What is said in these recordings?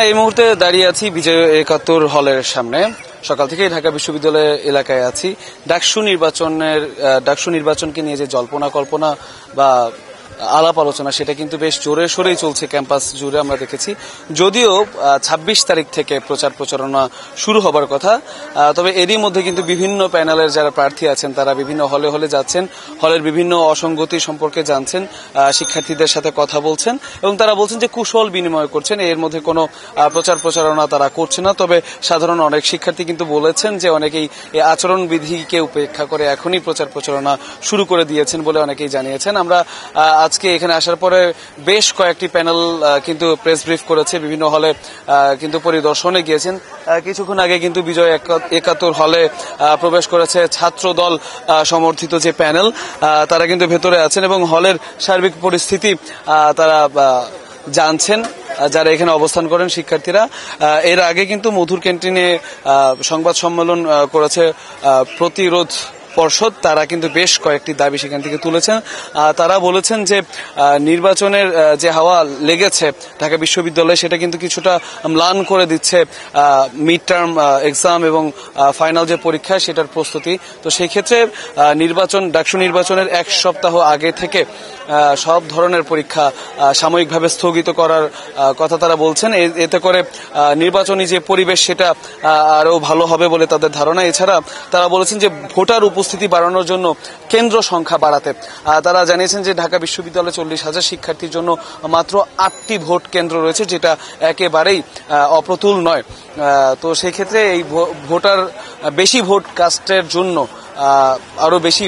এই মুহূর্তে দাঁড়িয়ে আছি বিজয় ৭১ হলের সামনে। সকাল থেকেই ঢাকা বিশ্ববিদ্যালয় এলাকায় আছি। ডাকসু নির্বাচনকে নিয়ে যে জল্পনা কল্পনা বা আলাপ আলোচনা সেটা কিন্তু বেশ জোরে সোরেই চলছে ক্যাম্পাস জুড়ে। আমরা দেখেছি যদিও ২৬ তারিখ থেকে প্রচার প্রচারণা শুরু হবার কথা, তবে এরই মধ্যে কিন্তু বিভিন্ন প্যানেলের যারা প্রার্থী আছেন তারা বিভিন্ন হলে হলে যাচ্ছেন, হলের বিভিন্ন অসঙ্গতি সম্পর্কে জানছেন, শিক্ষার্থীদের সাথে কথা বলছেন এবং তারা বলছেন যে কুশল বিনিময় করছেন। এর মধ্যে কোনো প্রচার প্রচারণা তারা করছে না। তবে সাধারণ অনেক শিক্ষার্থী কিন্তু বলেছেন যে অনেকেই এই আচরণবিধিকে উপেক্ষা করে এখনই প্রচার প্রচারণা শুরু করে দিয়েছেন বলে অনেকেই জানিয়েছেন। আমরা আজকে এখানে আসার পরে বেশ কয়েকটি প্যানেল কিন্তু প্রেস ব্রিফ করেছে, বিভিন্ন হলে কিন্তু পরিদর্শনে গিয়েছেন। কিছুক্ষণ আগে কিন্তু বিজয় ৭১ হলে প্রবেশ করেছে ছাত্র দল সমর্থিত যে প্যানেল, তারা কিন্তু ভেতরে আছেন এবং হলের সার্বিক পরিস্থিতি তারা জানছেন যারা এখানে অবস্থান করেন শিক্ষার্থীরা। এর আগে কিন্তু মধুর ক্যান্টিনে সংবাদ সম্মেলন করেছে প্রতিরোধ পর্ষদ, তারা কিন্তু বেশ কয়েকটি দাবি সেখান থেকে তুলেছেন। তারা বলেছেন যে নির্বাচনের যে হাওয়া লেগেছে ঢাকা বিশ্ববিদ্যালয়ে সেটা কিন্তু কিছুটা ম্লান করে দিচ্ছে মিড টার্ম এক্সাম এবং ফাইনাল যে পরীক্ষা সেটার প্রস্তুতি। তো সেই ক্ষেত্রে ডাকসু নির্বাচনের এক সপ্তাহ আগে থেকে সব ধরনের পরীক্ষা সাময়িকভাবে স্থগিত করার কথা তারা বলছেন। এতে করে নির্বাচনী যে পরিবেশ সেটা আরো ভালো হবে বলে তাদের ধারণা। এছাড়া তারা বলেছেন যে ভোটার উপস্থিতি বাড়ানোর জন্য কেন্দ্র সংখ্যা বাড়াতে তারা জানিয়েছেন যে ঢাকা বিশ্ববিদ্যালয়ে ৪০,০০০ শিক্ষার্থীর জন্য মাত্র ৮টি ভোট কেন্দ্র রয়েছে, যেটা একেবারেই অপ্রতুল নয়। তো সেই ক্ষেত্রে এই বেশি ভোট কাস্টের জন্য আরো বেশি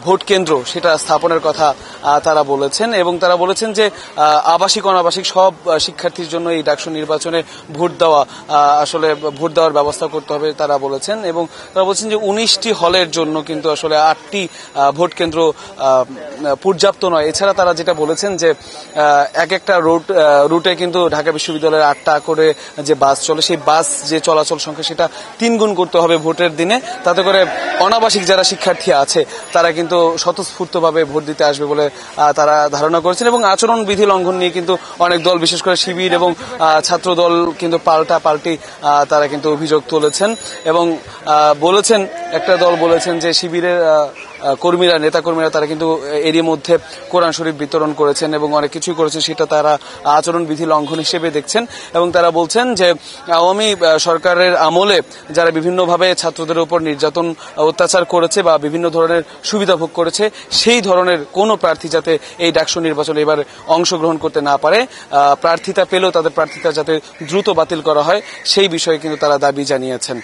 ভোট কেন্দ্র সেটা স্থাপনের কথা তারা বলেছেন এবং তারা বলেছেন যে আবাসিক অনাবাসিক সব শিক্ষার্থীর জন্য এই ডাকসু নির্বাচনে ভোট দেওয়ার ব্যবস্থা করতে হবে তারা বলেছেন। এবং তারা বলছেন যে ১৯টি হলের জন্য কিন্তু আসলে ৮টি ভোট কেন্দ্র পর্যাপ্ত নয়। এছাড়া তারা যেটা বলেছেন যে এক একটা রুটে কিন্তু ঢাকা বিশ্ববিদ্যালয়ের ৮টা করে যে বাস চলে, সেই বাস যে চলাচল সংখ্যা সেটা ৩ গুণ করতে হবে ভোটের দিনে, তাতে করে অনাবাসিক যারা শিক্ষার্থী আছে তারা কিন্তু স্বতঃস্ফূর্তভাবে ভোট দিতে আসবে বলে তারা ধারণা করেছেন। এবং আচরণ বিধি লঙ্ঘন নিয়ে কিন্তু অনেক দল, বিশেষ করে শিবির এবং ছাত্র দল কিন্তু পাল্টি তারা কিন্তু অভিযোগ তুলেছেন এবং বলেছেন, একটা দল বলেছেন যে শিবিরের নেতাকর্মীরা তারা কিন্তু এরই মধ্যে কোরআন শরীফ বিতরণ করেছেন এবং অনেক কিছুই করেছেন, সেটা তারা আচরণ বিধি লঙ্ঘন হিসেবে দেখছেন। এবং তারা বলছেন যে আওয়ামী সরকারের আমলে যারা বিভিন্নভাবে ছাত্রদের উপর নির্যাতন অত্যাচার করেছে বা বিভিন্ন ধরনের সুবিধা ভোগ করেছে, সেই ধরনের কোনো প্রার্থী যাতে এই ডাকসু নির্বাচনে এবার অংশগ্রহণ করতে না পারে, প্রার্থিতা পেলেও তাদের প্রার্থিতা যাতে দ্রুত বাতিল করা হয় সেই বিষয়ে কিন্তু তারা দাবি জানিয়েছেন।